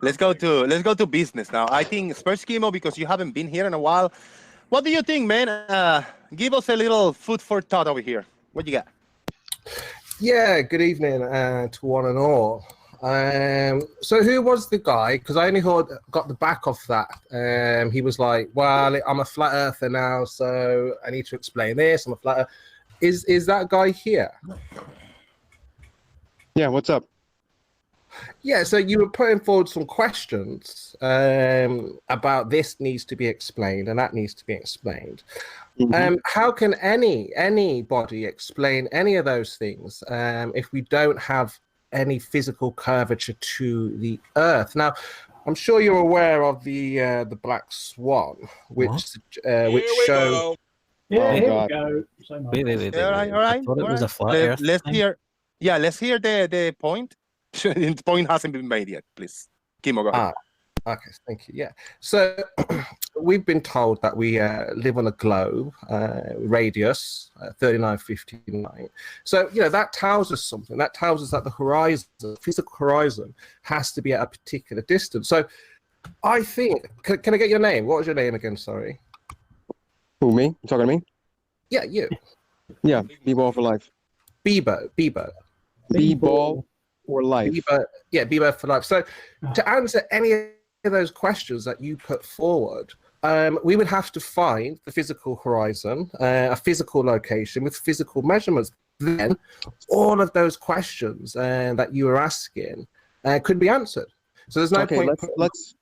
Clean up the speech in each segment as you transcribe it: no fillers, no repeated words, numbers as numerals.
let's go to business now. I think Spurs Chemo, because you haven't been here in a while. What do you think, man? Give us a little food for thought over here. What you got? Yeah, good evening to one and all. So who was the guy? Because I only got the back of that. He was like, well, I'm a flat earther now, so I need to explain this. I'm a flat earther. Is that guy here? Yeah, what's up? Yeah, so you were putting forward some questions about this needs to be explained and that needs to be explained. How can anybody explain any of those things if we don't have any physical curvature to the Earth? Now, I'm sure you're aware of the black swan, which shows. Yeah, here God. we go. So much. Wait. All right. I thought it was a flat Earth Let's thing. hear. Yeah, let's hear the point. The point hasn't been made yet. Please, Kimo, go ahead. Okay, thank you. Yeah, so we've been told that we live on a globe, radius 3959. So that tells us something. That tells us that the horizon, physical horizon, has to be at a particular distance. So I think, can I get your name? What was your name again? Sorry. Who, me? You talking to me? Yeah, you. Yeah, B-ball for life. Bebo. B-ball for life. Bebo for life. So to answer any of those questions that you put forward, we would have to find the physical horizon, a physical location with physical measurements. Then all of those questions that you were asking could be answered. So there's no point. Let's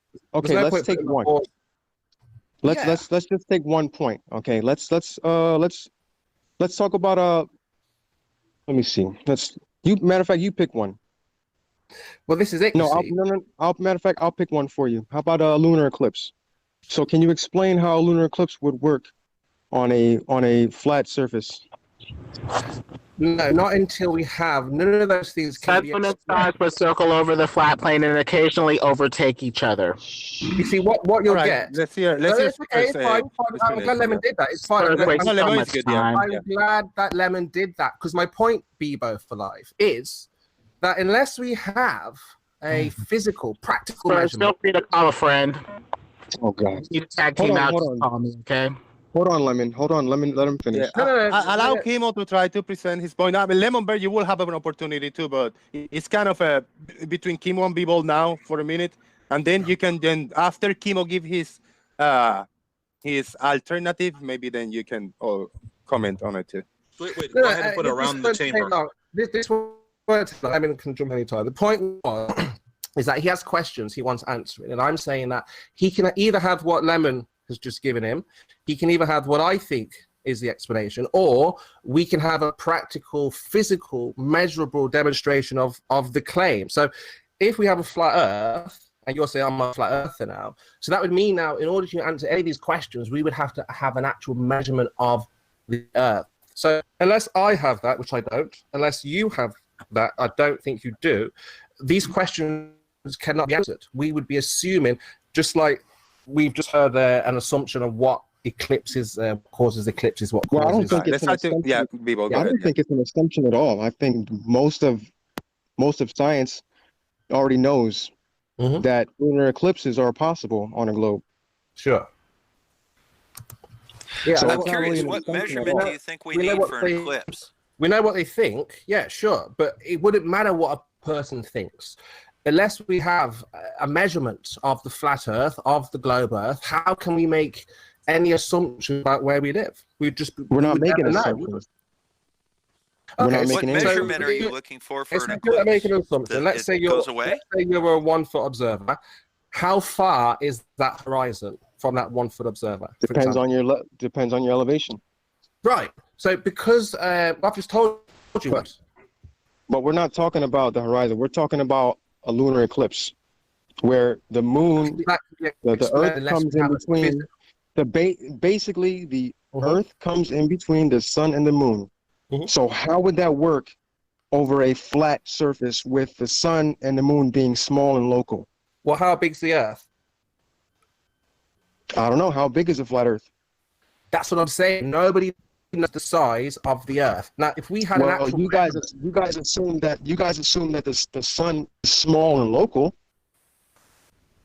take one. Let's just take one point. Okay, let's talk about let me see. Matter of fact, you pick one. Well, this is it. Matter of fact, I'll pick one for you. How about a lunar eclipse? So can you explain how a lunar eclipse would work on a flat surface? No, not until we have none of those things. That's when the stars will circle over the flat plane and occasionally overtake each other. You see what you'll get. Let's hear. It's fine. I'm glad Lemon did that. It's fine. I'm glad that Lemon did that, because my point, Bebo for life, is that unless we have a physical, practical measurement. Feel free to call a friend. Oh God! You tag team out. Call me, okay? Hold on, Lemon. Let him finish. Yeah. Allow Kimo to try to present his point. I mean, Lemonberg, you will have an opportunity too, but it's kind of between Kimo and B-Ball now for a minute, and then you can after Kimo give his alternative, maybe then you can all comment on it too. Wait, go ahead and put it around the chamber. This I mean, can jump anytime. The point is that he has questions he wants answering, and I'm saying that he can either have what Lemon has just given him, he can either have what I think is the explanation, or we can have a practical, physical, measurable demonstration of the claim. So if we have a flat Earth, and you're saying I'm a flat earther now, so that would mean now, in order to answer any of these questions, we would have to have an actual measurement of the Earth. So unless I have that, which I don't, unless you have that, I don't think you do, these questions cannot be answered. We would be assuming, just like we've just heard an assumption of what eclipses causes eclipses. What causes? Well, I don't think it's an assumption. I don't think it's an assumption at all. I think most of science already knows that lunar eclipses are possible on a globe. Sure. Yeah, so I'm curious, what measurement do you think we need for an eclipse? We know what they think. Yeah, sure, but it wouldn't matter what a person thinks. Unless we have a measurement of the flat Earth, of the globe Earth, how can we make any assumption about where we live? We're not making assumptions. Okay, what measurement are you looking for an eclipse? Make an assumption. Let's say you're a 1 foot observer. How far is that horizon from that 1 foot observer? Depends on your elevation. Right. So because I've just told you that. But we're not talking about the horizon. We're talking about a lunar eclipse, where the moon, the Earth comes in between. Basically, the Earth comes in between the sun and the moon. So how would that work over a flat surface with the sun and the moon being small and local? Well, how big's the Earth? I don't know. How big is a flat Earth? That's what I'm saying. Nobody knows the size of the Earth. Now, if we had an actual, you guys assume that the sun is small and local.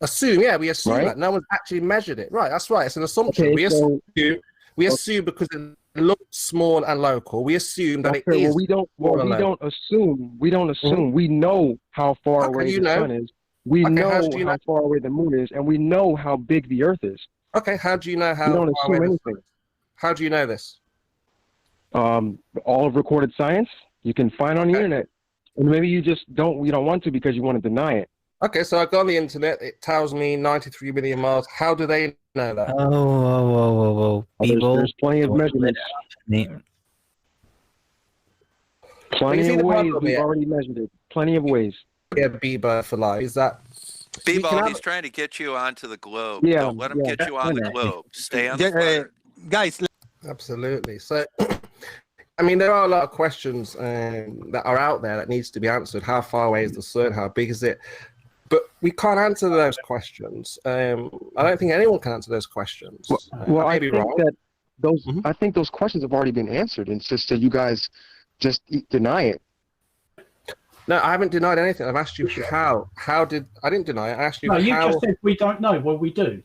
Assume, yeah, we assume Right? that. No one's actually measured it. Right, that's right. It's an assumption. Okay, We assume because it looks small and local, we assume that it is. Well, we don't assume. We don't assume. We know how far away the sun is. We know how far away the moon is, and we know how big the Earth is. Okay, how do you know how we don't far assume away anything. How do you know this? All of recorded science you can find on the internet, and maybe you don't want to because you want to deny it. Okay, so I go on the internet. It tells me 93 million miles. How do they know that? Whoa. People, there's plenty of measurements. Plenty of ways we've already measured it. Plenty of ways. Yeah, Bieber for life. Is that? Bebo, he's trying to get you onto the globe. Yeah, Don't let him get you on the globe. Stay on the planet. Guys. Absolutely. So, I mean, there are a lot of questions that are out there that needs to be answered. How far away is the sun? How big is it? But we can't answer those questions. I don't think anyone can answer those questions. Well, I think that those. I think those questions have already been answered. It's just that you guys just deny it. No, I haven't denied anything. I've asked you how. How did I didn't deny it? I asked you. No, you how, just said we don't know. Well, we do.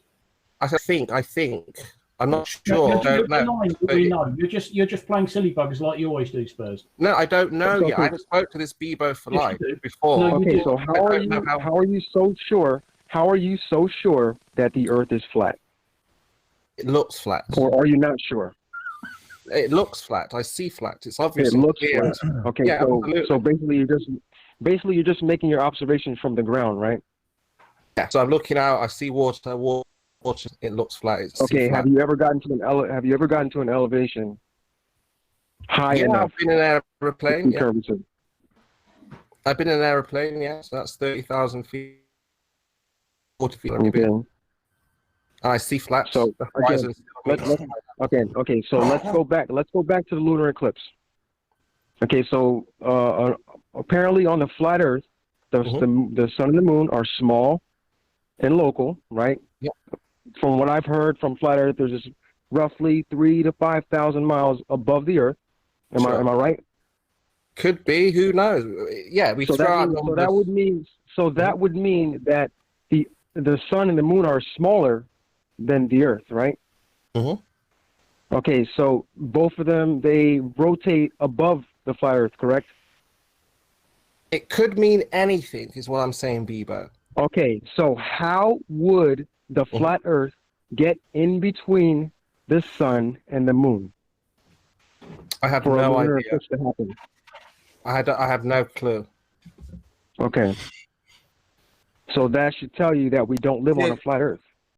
I think. I'm not sure. You're denying that we know. You're just playing silly buggers like you always do, Spurs. No, I don't know yet. I haven't spoke to this Bebo for life before. No, okay, so how are you so sure? How are you so sure that the Earth is flat? It looks flat. Or are you not sure? It looks flat. I see flat. It's obvious. It looks flat. Okay, yeah, so basically you're just making your observations from the ground, right? Yeah. So I'm looking out. I see water. It looks flat. Okay. Have you ever gotten to an elevation high enough? I've been in an airplane. Yeah. I've been in an airplane. Yeah, so that's 30,000 feet, 40 feet. Okay. I see flat. So again, okay. So let's go back. Let's go back to the lunar eclipse. Okay. So apparently on the flat Earth, the sun and the moon are small and local, right? Yep. From what I've heard from flat Earth, there's just roughly 3,000 to 5,000 miles above the Earth. Am I right? Could be. Who knows? Yeah, we start. That would mean that the sun and the moon are smaller than the Earth, right? Mm-hmm. Okay, so both of them, they rotate above the flat Earth, correct? It could mean anything, is what I'm saying, Bebo. Okay, so how would the flat Earth get in between the sun and the moon? I have no idea. To happen? I have no clue. Okay. So that should tell you that we don't live on a flat Earth.